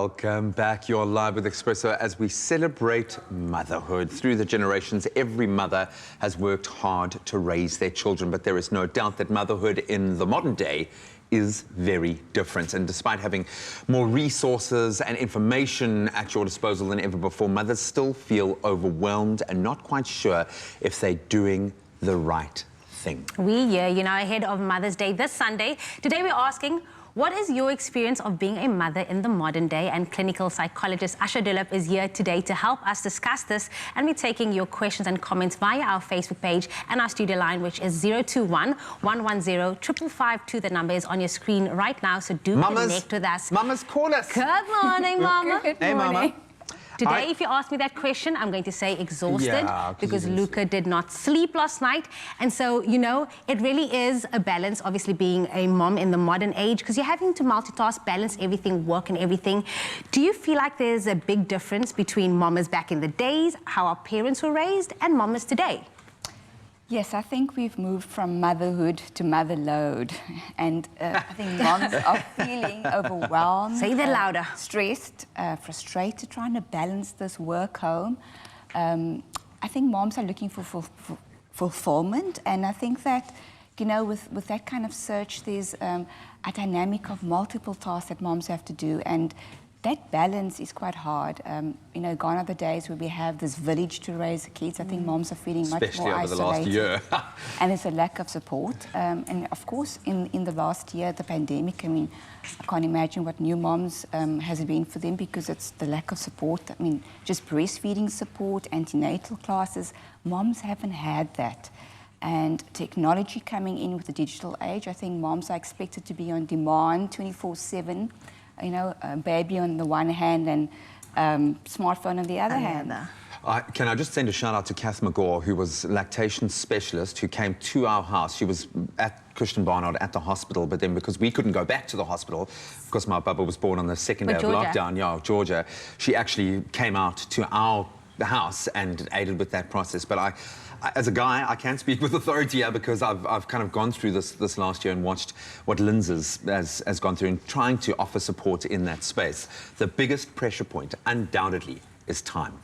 Welcome back. You're live with Expresso as we celebrate motherhood. Through the generations, every mother has worked hard to raise their children, but there is no doubt that motherhood in the modern day is very different. And despite having more resources and information at your disposal than ever before, mothers still feel overwhelmed and not quite sure if they're doing the right thing. Ahead of Mother's Day this Sunday, today we're asking, what is your experience of being a mother in the modern day? And clinical psychologist Asha Dullabh is here today to help us discuss this, and we're taking your questions and comments via our Facebook page and our studio line, which is 021-110-555. The number is on your screen right now, so do connect with us. Mamas, call us. Good morning, Mama. Good morning. Mama. Today, if you ask me that question, I'm going to say exhausted, because Luca did not sleep last night. And so, it really is a balance, obviously, being a mom in the modern age, because you're having to multitask, balance everything, work and everything. Do you feel like there's a big difference between mamas back in the days, how our parents were raised, and mamas today? Yes, I think we've moved from motherhood to motherload, and I think moms are feeling overwhelmed. Say that louder. Stressed, frustrated, trying to balance this work-home. I think moms are looking for fulfillment, and I think that, with that kind of search, there's a dynamic of multiple tasks that moms have to do, and that balance is quite hard. Gone are the days where we have this village to raise the kids. I think moms are feeling much more isolated. Especially over the last year. And there's a lack of support. And of course, in the last year, the pandemic, I can't imagine what new moms has been for them, because it's the lack of support. Just breastfeeding support, antenatal classes. Moms haven't had that. And technology coming in with the digital age, I think moms are expected to be on demand 24/7. A baby on the one hand and smartphone on the other hand. Can I just send a shout out to Kath McGaw, who was a lactation specialist, who came to our house. She was at Christian Barnard at the hospital, but then because we couldn't go back to the hospital, because my bubba was born on the second day of lockdown, Georgia, she actually came out to our house and aided with that process. But as a guy, I can't speak with authority here, because I've kind of gone through this last year and watched what Linz has gone through and trying to offer support in that space. The biggest pressure point, undoubtedly, is time.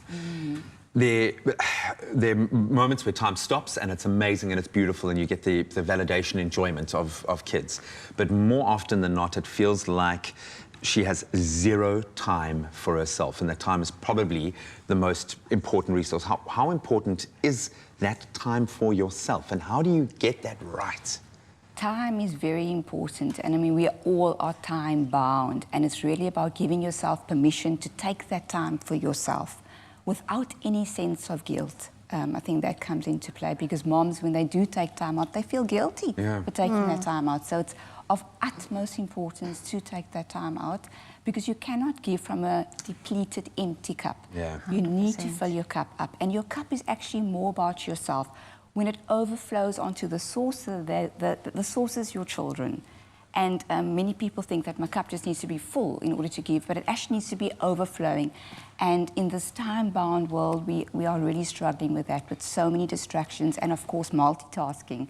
There are moments where time stops and it's amazing and it's beautiful and you get the validation, enjoyment of kids. But more often than not, it feels like she has zero time for herself, and that time is probably the most important resource. How important is that time for yourself, and how do you get that right? Time is very important, and we all are time bound, and it's really about giving yourself permission to take that time for yourself without any sense of guilt. I think that comes into play, because moms, when they do take time out, they feel guilty for taking that time out. So it's of utmost importance to take that time out, because you cannot give from a depleted, empty cup. You need to fill your cup up, and your cup is actually more about yourself. When it overflows onto the source, the source is your children. And many people think that my cup just needs to be full in order to give, but it actually needs to be overflowing. And in this time-bound world, we are really struggling with that, with so many distractions and, of course, multitasking.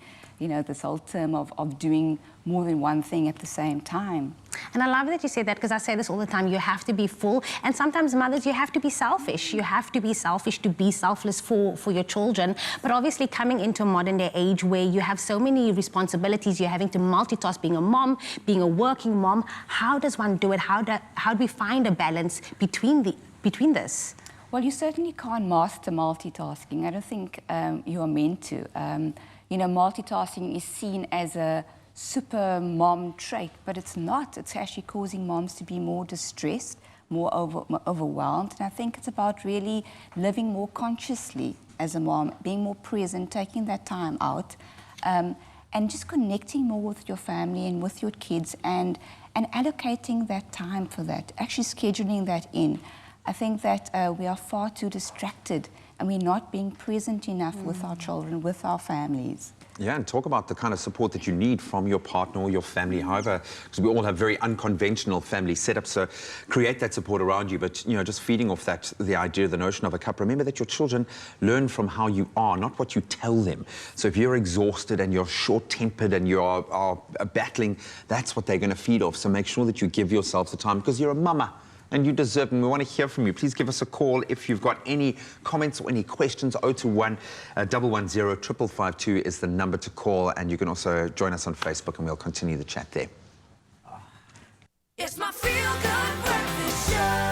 This whole term of doing more than one thing at the same time. And I love that you say that, because I say this all the time. You have to be full, and sometimes mothers, you have to be selfish. You have to be selfish to be selfless for your children. But obviously, coming into a modern day age where you have so many responsibilities, you're having to multitask, being a mom, being a working mom. How does one do it? How do we find a balance between this? Well, you certainly can't master multitasking. I don't think you are meant to. Multitasking is seen as a super mom trait, but it's not. It's actually causing moms to be more distressed, more overwhelmed. And I think it's about really living more consciously as a mom, being more present, taking that time out, and just connecting more with your family and with your kids, and allocating that time for that, actually scheduling that in. I think that we are far too distracted, and we're not being present enough with our children, with our families. Yeah, and talk about the kind of support that you need from your partner or your family, however, because we all have very unconventional family setups, so create that support around you, but, just feeding off that, the idea, the notion of a cup. Remember that your children learn from how you are, not what you tell them. So if you're exhausted and you're short-tempered and you are battling, that's what they're going to feed off. So make sure that you give yourself the time, because you're a mama. and you deserve them. We want to hear from you. Please give us a call if you've got any comments or any questions. 021 110 5552 is the number to call, and you can also join us on Facebook, and we'll continue the chat there. It's my feel-good breakfast show.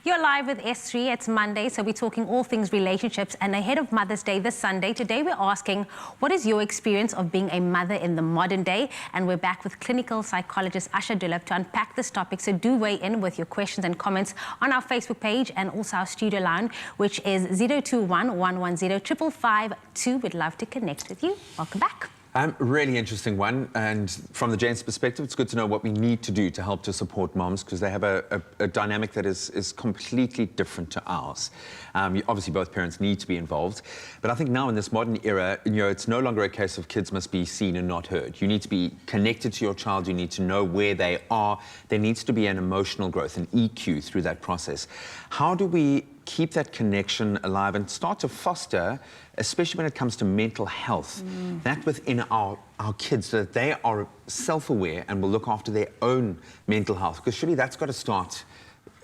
You're live with S3. It's Monday, so we're talking all things relationships. And ahead of Mother's Day this Sunday, today we're asking, what is your experience of being a mother in the modern day? And we're back with clinical psychologist Asha Dullabh to unpack this topic. So do weigh in with your questions and comments on our Facebook page and also our studio line, which is 021 110 5552. We'd love to connect with you. Welcome back. Really interesting one, and from the gents' perspective, it's good to know what we need to do to help to support moms, because they have a dynamic that is completely different to ours. Obviously, both parents need to be involved, but I think now in this modern era, it's no longer a case of kids must be seen and not heard. You need to be connected to your child. You need to know where they are. There needs to be an emotional growth, an EQ through that process. How do we keep that connection alive and start to foster, especially when it comes to mental health, that within our kids, so that they are self-aware and will look after their own mental health? Because surely that's got to start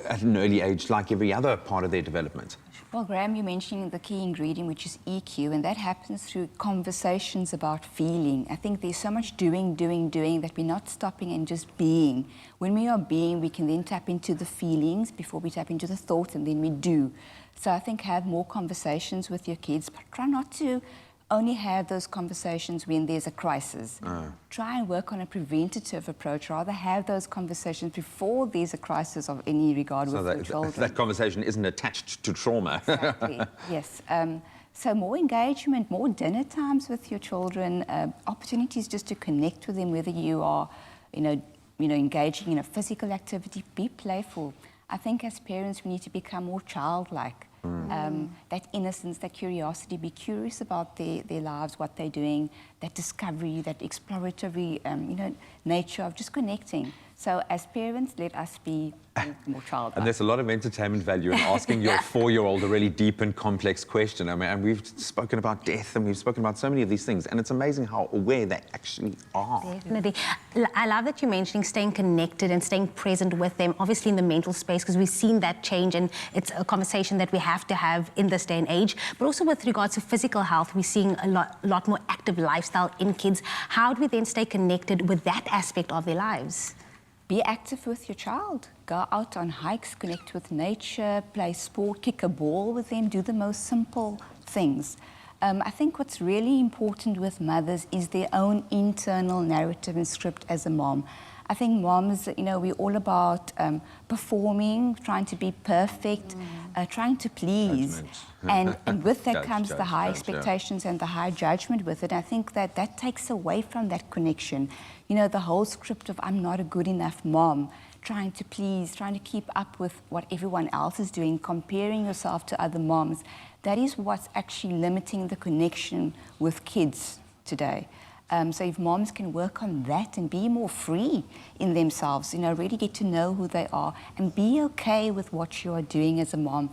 at an early age, like every other part of their development. Well, Graham, you're mentioning the key ingredient, which is EQ, and that happens through conversations about feeling. I think there's so much doing that we're not stopping and just being. When we are being, we can then tap into the feelings before we tap into the thought, and then we do. So I think have more conversations with your kids, but try not to only have those conversations when there's a crisis. Try and work on a preventative approach, rather have those conversations before there's a crisis of any regard with your children. That conversation isn't attached to trauma. Exactly, yes. So more engagement, more dinner times with your children, opportunities just to connect with them, whether you are, engaging in a physical activity, be playful. I think as parents we need to become more childlike. That innocence, that curiosity, be curious about their lives, what they're doing, that discovery, that exploratory, nature of just connecting. So as parents, let us be more childlike. And there's a lot of entertainment value in asking your 4-year-old a really deep and complex question. I mean, and we've spoken about death, and we've spoken about so many of these things, and it's amazing how aware they actually are. Definitely. I love that you're mentioning staying connected and staying present with them, obviously in the mental space, because we've seen that change, and it's a conversation that we have to have in this day and age. But also with regards to physical health, we're seeing a lot more active lifestyle in kids. How do we then stay connected with that aspect of their lives? Be active with your child. Go out on hikes, connect with nature, play sport, kick a ball with them, do the most simple things. I think what's really important with mothers is their own internal narrative and script as a mom. I think moms, we're all about performing, trying to be perfect, trying to please. And with that comes the high expectations and the high judgment with it. I think that takes away from that connection. The whole script of I'm not a good enough mom, trying to please, trying to keep up with what everyone else is doing, comparing yourself to other moms. That is what's actually limiting the connection with kids today. So if moms can work on that and be more free in themselves, really get to know who they are and be okay with what you are doing as a mom.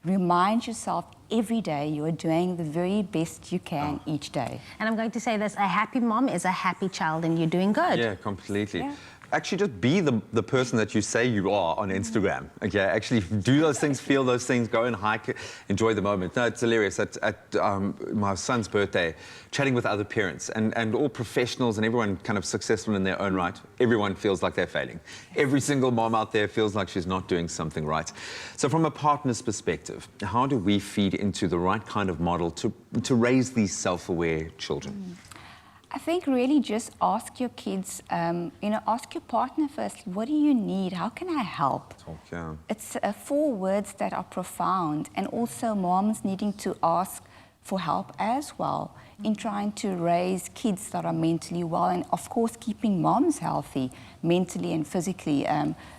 Remind yourself every day you are doing the very best you can each day. And I'm going to say this, a happy mom is a happy child, and you're doing good. Yeah, completely. Yeah. Actually, just be the person that you say you are on Instagram. Okay, actually do those things, feel those things, go and hike, enjoy the moment. No, it's hilarious. At my son's birthday, chatting with other parents and all professionals and everyone kind of successful in their own right, everyone feels like they're failing. Every single mom out there feels like she's not doing something right. So from a partner's perspective, how do we feed into the right kind of model to raise these self-aware children? I think really just ask your kids, ask your partner first, what do you need? How can I help? It's 4 words that are profound, and also moms needing to ask for help as well in trying to raise kids that are mentally well, and of course keeping moms healthy mentally and physically,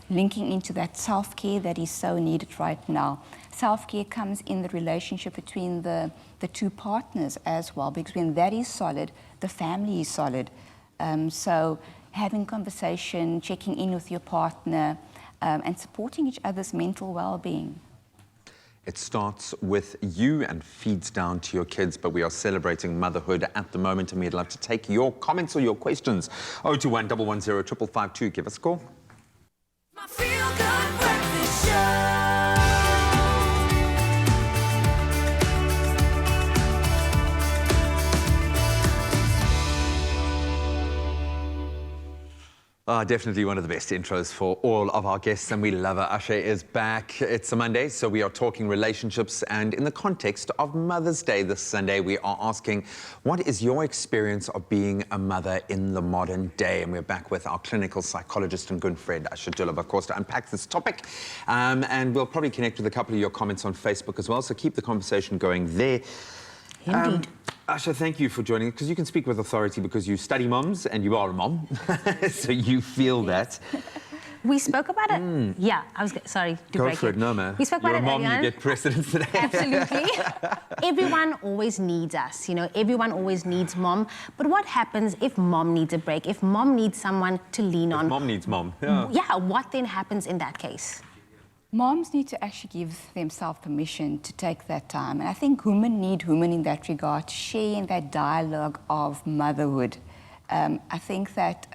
linking into that self-care that is so needed right now. Self-care comes in the relationship between the 2 partners as well, because when that is solid, the family is solid. So having conversation, checking in with your partner, and supporting each other's mental well-being. It starts with you and feeds down to your kids, but we are celebrating motherhood at the moment, and we'd love to take your comments or your questions. 021 110 5552. Give us a call. My feel-good breakfast show. Definitely one of the best intros for all of our guests, and we love her. Asha is back. It's a Monday, so we are talking relationships, and in the context of Mother's Day this Sunday, we are asking, what is your experience of being a mother in the modern day? And we're back with our clinical psychologist and good friend, Asha Dullabh, of course, to unpack this topic. And we'll probably connect with a couple of your comments on Facebook as well, so keep the conversation going there. Indeed. Asha, thank you for joining, because you can speak with authority because you study moms and you are a mom, so you feel that. We spoke about it. Yeah, sorry to Go break for it, no, man. We spoke You're about a mom, it earlier. you get precedence today. Absolutely. Everyone always needs us, you know, everyone always needs mom. But what happens if mom needs a break, if mom needs someone to lean on? Mom needs mom. Yeah. Yeah, what then happens in that case? Moms need to actually give themselves permission to take that time. And I think women need women in that regard to share in that dialogue of motherhood. I think that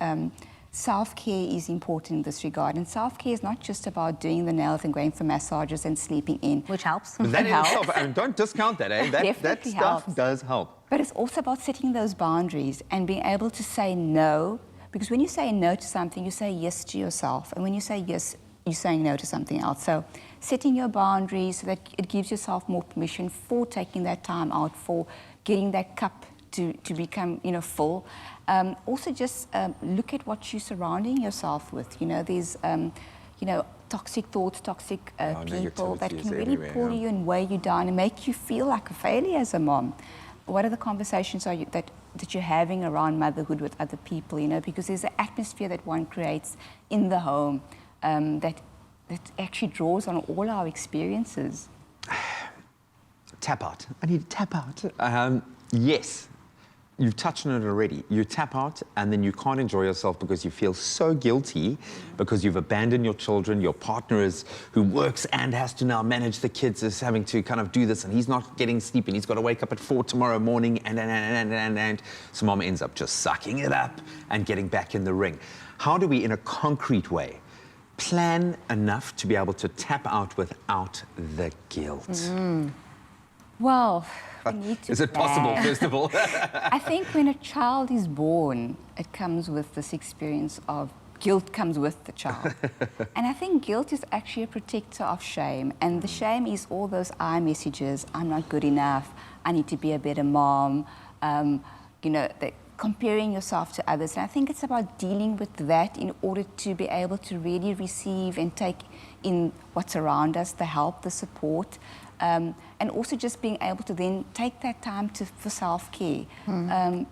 self-care is important in this regard. And self-care is not just about doing the nails and going for massages and sleeping in. Which helps. But that in helps. itself, and don't discount that, eh? That Definitely stuff helps. does help. But it's also about setting those boundaries and being able to say no. Because when you say no to something, you say yes to yourself. And when you say yes, you're saying no to something else. So setting your boundaries so that it gives yourself more permission for taking that time out, for getting that cup to become, you know, full. Also just look at what you're surrounding yourself with. You know, there's, you know, toxic thoughts, toxic people that negativity is can really everywhere, pull yeah. you and weigh you down and make you feel like a failure as a mom. What are the conversations that you're having around motherhood with other people, you know, because there's an atmosphere that one creates in the home that actually draws on all our experiences. Tap out. I need to tap out. Yes, you've touched on it already. You tap out and then you can't enjoy yourself because you feel so guilty because you've abandoned your children. Your partner who works and has to now manage the kids is having to kind of do this, and he's not getting sleep and he's got to wake up at 4 tomorrow morning and so mom ends up just sucking it up and getting back in the ring. How do we, in a concrete way, plan enough to be able to tap out without the guilt? Well, we need to Is it possible, plan. first of all? I think when a child is born, it comes with this experience of guilt comes with the child. And I think guilt is actually a protector of shame. And the shame is all those I messages, I'm not good enough, I need to be a better mom, you know, comparing yourself to others. And I think it's about dealing with that in order to be able to really receive and take in what's around us, the help, the support, and also just being able to then take that time for self-care.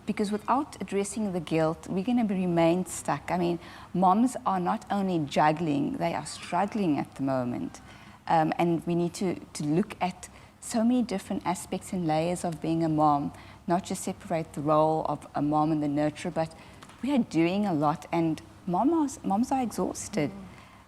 Because without addressing the guilt, we're going to remain stuck. I mean, moms are not only juggling, they are struggling at the moment. And we need to look at so many different aspects and layers of being a mom, not just separate the role of a mom and the nurturer, but we are doing a lot, and moms are exhausted.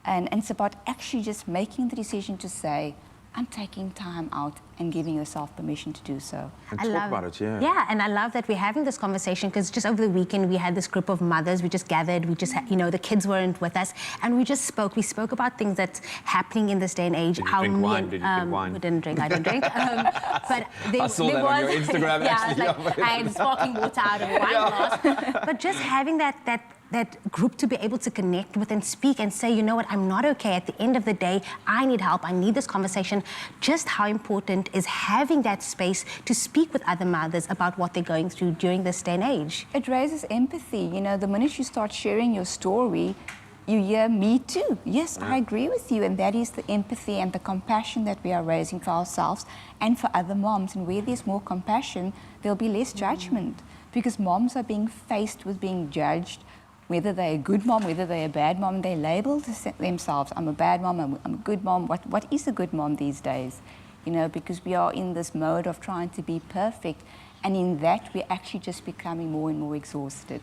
And it's about actually just making the decision to say, I'm taking time out and giving yourself permission to do so. And talk about it, yeah. Yeah, and I love that we're having this conversation because just over the weekend we had this group of mothers. We just gathered. We just, you know, the kids weren't with us, and we just spoke. We spoke about things that's happening in this day and age. Did you drink wine? Did you drink wine? We didn't drink. I didn't drink. But I saw that on your Instagram, yeah, actually. I was like, I had sparkling water out of a wine glass. But just having that group to be able to connect with and speak and say, you know what, I'm not okay. At the end of the day, I need help. I need this conversation. Just how important is having that space to speak with other mothers about what they're going through during this day and age? It raises empathy. You know, the minute you start sharing your story, you hear me too. Yes, I agree with you. And that is the empathy and the compassion that we are raising for ourselves and for other moms. And where there's more compassion, there'll be less judgment, because moms are being faced with being judged, whether they're a good mom, whether they're a bad mom. They label themselves, I'm a bad mom, I'm a good mom. What is a good mom these days? You know, because we are in this mode of trying to be perfect, and in that we're actually just becoming more and more exhausted.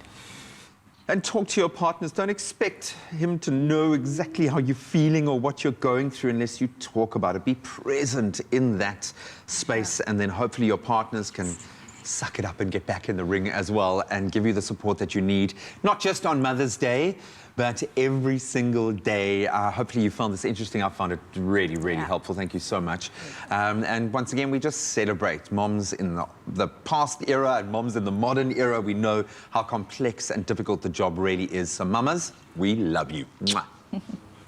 And talk to your partners. Don't expect him to know exactly how you're feeling or what you're going through unless you talk about it. Be present in that space, and then hopefully your partners can suck it up and get back in the ring as well and give you the support that you need, not just on Mother's Day, but every single day. Hopefully you found this interesting. I found it really, really helpful. Thank you so much. And once again, we just celebrate moms in the past era and moms in the modern era. We know how complex and difficult the job really is. So mamas, we love you. Mwah.